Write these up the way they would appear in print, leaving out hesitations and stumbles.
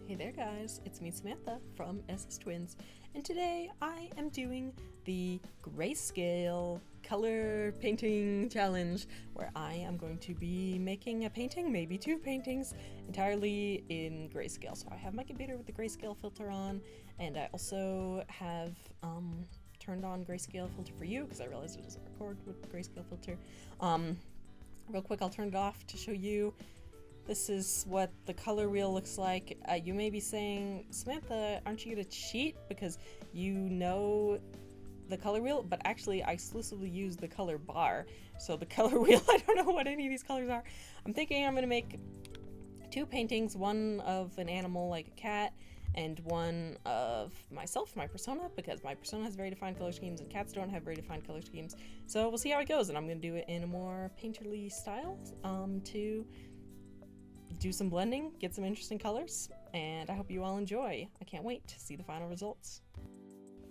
Hey there guys, it's me Samantha from SStwins, and today I am doing the Grayscale color painting challenge where I am going to be making a painting, maybe two paintings, entirely in Grayscale. So I have my computer with the Grayscale filter on, and I also have turned on Grayscale filter for you because I realized it doesn't record with the Grayscale filter. Real quick, I'll turn it off to show you. This is what the color wheel looks like. You may be saying, Samantha, aren't you gonna cheat because you know the color wheel? But actually, I exclusively use the color bar. So the color wheel, I don't know what any of these colors are. I'm thinking I'm gonna make two paintings, one of an animal like a cat, and one of myself, my persona, because my persona has very defined color schemes and cats don't have very defined color schemes. So we'll see how it goes, and I'm gonna do it in a more painterly style to do some blending, get some interesting colors, and I hope you all enjoy. I can't wait to see the final results.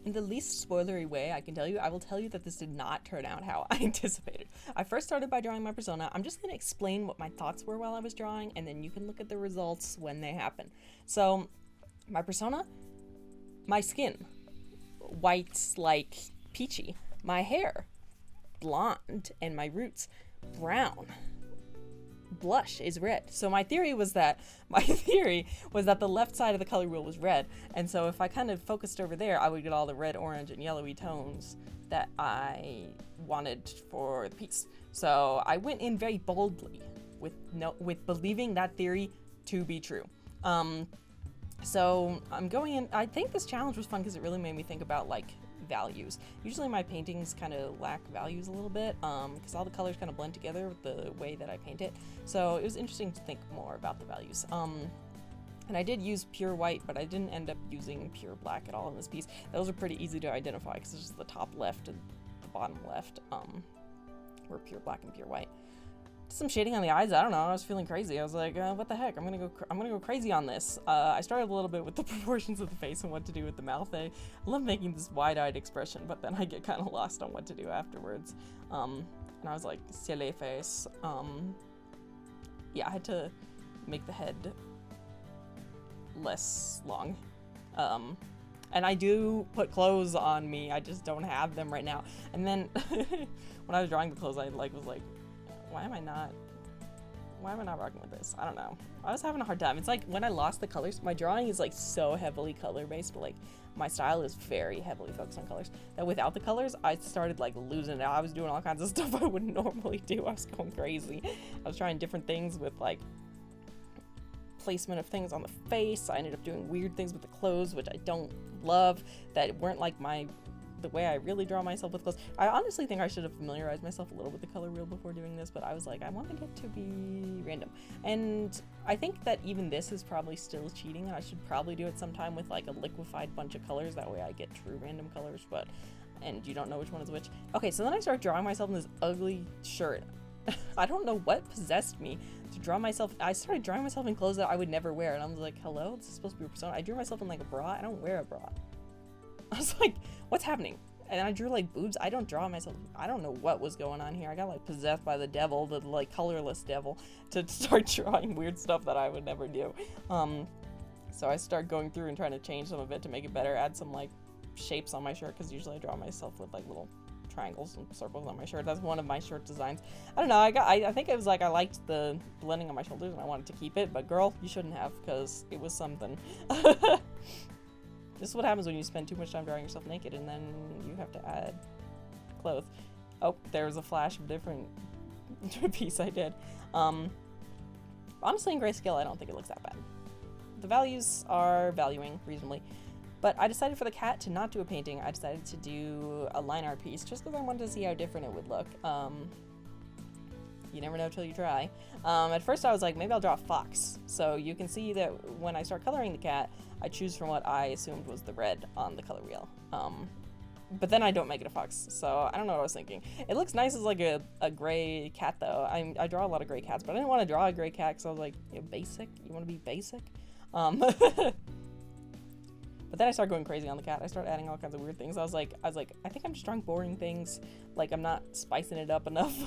In the least spoilery way I can tell you, I will tell you that this did not turn out how I anticipated. I first started by drawing my persona. I'm just going to explain what my thoughts were while I was drawing, and then you can look at the results when they happen. So, my persona, my skin, white like peachy, my hair, blonde, and my roots, brown. Blush is red. So my theory was that the left side of the color wheel was red, and so if I kind of focused over there, I would get all the red, orange, and yellowy tones that I wanted for the piece. So I went in very boldly with believing that theory to be true. So I'm going in. I think this challenge was fun because it really made me think about like values. Usually my paintings kind of lack values a little bit because all the colors kind of blend together with the way that I paint it. So it was interesting to think more about the values. And I did use pure white, but I didn't end up using pure black at all in this piece. Those are pretty easy to identify because it's just the top left and the bottom left were pure black and pure white. Some shading on the eyes. I don't know. I was feeling crazy. I was like, what the heck? I'm gonna go crazy on this. I started a little bit with the proportions of the face and what to do with the mouth. I love making this wide-eyed expression, but then I get kind of lost on what to do afterwards. And I was like, silly face. Yeah, I had to make the head less long. And I do put clothes on me. I just don't have them right now. And then when I was drawing the clothes, I was like, why am I not rocking with this? I don't know. I was having a hard time. It's like when I lost the colors, my drawing is like so heavily color based, but like my style is very heavily focused on colors, that without the colors, I started like losing it. I was doing all kinds of stuff I wouldn't normally do. I was going crazy. I was trying different things with like placement of things on the face. I ended up doing weird things with the clothes, which I don't love, that weren't like the way I really draw myself with clothes. I honestly think I should have familiarized myself a little with the color wheel before doing this, but I was like, I wanted it to be random. And I think that even this is probably still cheating, and I should probably do it sometime with like a liquefied bunch of colors. That way I get true random colors, and you don't know which one is which. Okay, so then I started drawing myself in this ugly shirt. I don't know what possessed me to draw myself. I started drawing myself in clothes that I would never wear, and I was like, hello, this is supposed to be a persona. I drew myself in like a bra. I don't wear a bra. I was like, what's happening? And I drew like boobs. I don't draw myself. I don't know what was going on here. I got like possessed by the devil, the like colorless devil, to start drawing weird stuff that I would never do. So I start going through and trying to change some of it to make it better, add some like shapes on my shirt, because usually I draw myself with like little triangles and circles on my shirt. That's one of my shirt designs. I don't know. I think it was like I liked the blending on my shoulders and I wanted to keep it, but girl, you shouldn't have, because it was something. This is what happens when you spend too much time drawing yourself naked and then you have to add clothes. Oh, there was a flash of different piece I did. Honestly, in Grayscale, I don't think it looks that bad. The values are valuing reasonably, but I decided for the cat to not do a painting. I decided to do a line art piece just because I wanted to see how different it would look. You never know till you try. At first I was like, maybe I'll draw a fox. So you can see that when I start coloring the cat, I choose from what I assumed was the red on the color wheel. But then I don't make it a fox, so I don't know what I was thinking. It looks nice as like a gray cat though. I draw a lot of gray cats, but I didn't want to draw a gray cat because I was like, basic? You want to be basic? But then I started going crazy on the cat. I started adding all kinds of weird things. I was like, I think I'm just drawing boring things. Like I'm not spicing it up enough.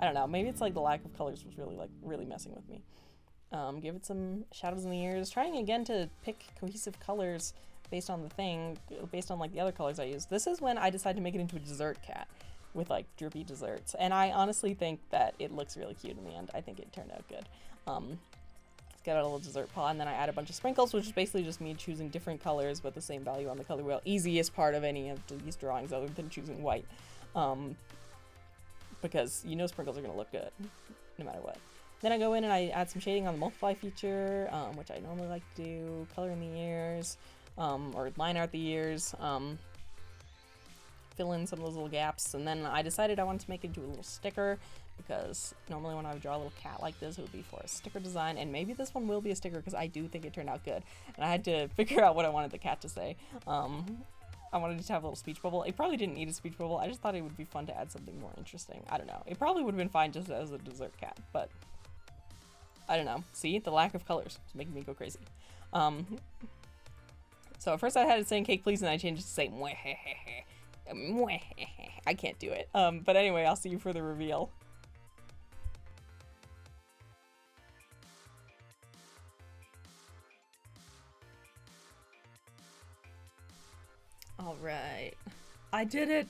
I don't know, maybe it's like the lack of colors was really messing with me. Give it some shadows in the ears. Trying again to pick cohesive colors based on the thing, based on like the other colors I used. This is when I decided to make it into a dessert cat with like droopy desserts. And I honestly think that it looks really cute in the end. I think it turned out good. It's got a little dessert paw, and then I add a bunch of sprinkles, which is basically just me choosing different colors but the same value on the color wheel. Easiest part of any of these drawings other than choosing white. Because you know sprinkles are going to look good no matter what. Then I go in and I add some shading on the multiply feature, which I normally like to do, color in the ears, or line art the ears, fill in some of those little gaps, and then I decided I wanted to make it into a little sticker, because normally when I would draw a little cat like this, it would be for a sticker design, and maybe this one will be a sticker, because I do think it turned out good, and I had to figure out what I wanted the cat to say. I wanted it to have a little speech bubble. It probably didn't need a speech bubble, I just thought it would be fun to add something more interesting. I don't know. It probably would have been fine just as a dessert cat, but I don't know. See? The lack of colors is making me go crazy. So at first I had it saying cake please, and I changed it to say mwehehehe. I can't do it. But anyway, I'll see you for the reveal. Alright. I did it!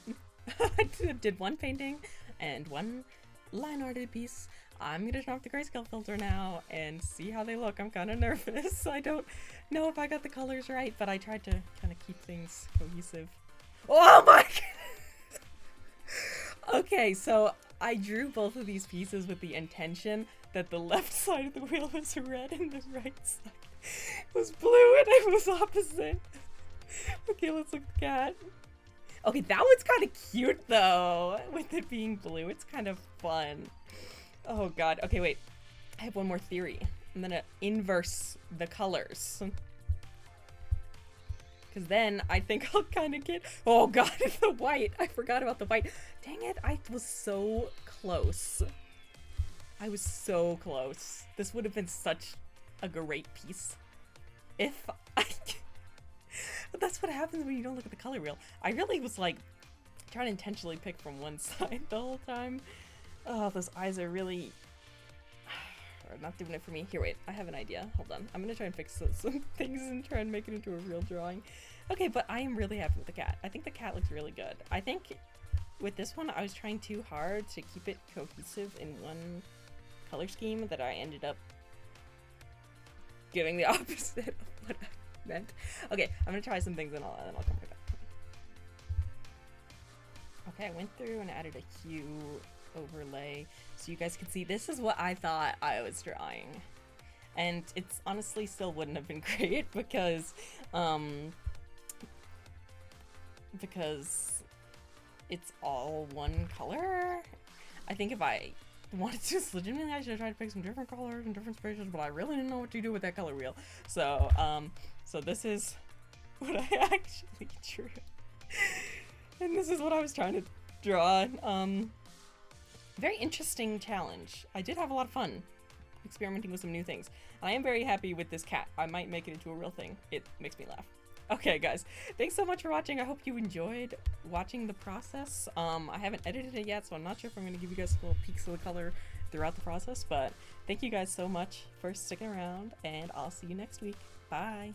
I did one painting and one line arted piece. I'm gonna turn off the grayscale filter now and see how they look. I'm kind of nervous. I don't know if I got the colors right, but I tried to kind of keep things cohesive. Oh my god! Okay, so I drew both of these pieces with the intention that the left side of the wheel was red and the right side was blue, and it was opposite. Okay, let's look at the cat. Okay, that one's kind of cute though, with it being blue. It's kind of fun. Oh god. Okay, wait. I have one more theory. I'm gonna inverse the colors. Because then I think I'll kind of get... Oh god, the white. I forgot about the white. Dang it, I was so close. I was so close. This would have been such a great piece if I... But that's what happens when you don't look at the color wheel. I really was like trying to intentionally pick from one side the whole time. Oh, those eyes are really not doing it for me. Here, wait, I have an idea. Hold on. I'm gonna try and fix some things and try and make it into a real drawing. Okay, but I am really happy with the cat. I think the cat looks really good. I think with this one, I was trying too hard to keep it cohesive in one color scheme that I ended up giving the opposite of what I meant. Okay, I'm gonna try some things and I'll come right back. Okay, I went through and added a hue overlay so you guys can see this is what I thought I was drawing. And it's honestly still wouldn't have been great because it's all one color. I think if I wanted to just legitimately, I should have tried to pick some different colors and different spaces, but I really didn't know what to do with that color wheel. So, so this is what I actually drew. And this is what I was trying to draw. Very interesting challenge. I did have a lot of fun experimenting with some new things. I am very happy with this cat. I might make it into a real thing. It makes me laugh. Okay, guys, thanks so much for watching. I hope you enjoyed watching the process. I haven't edited it yet, so I'm not sure if I'm going to give you guys little peeks of the color throughout the process, but thank you guys so much for sticking around, and I'll see you next week. Bye!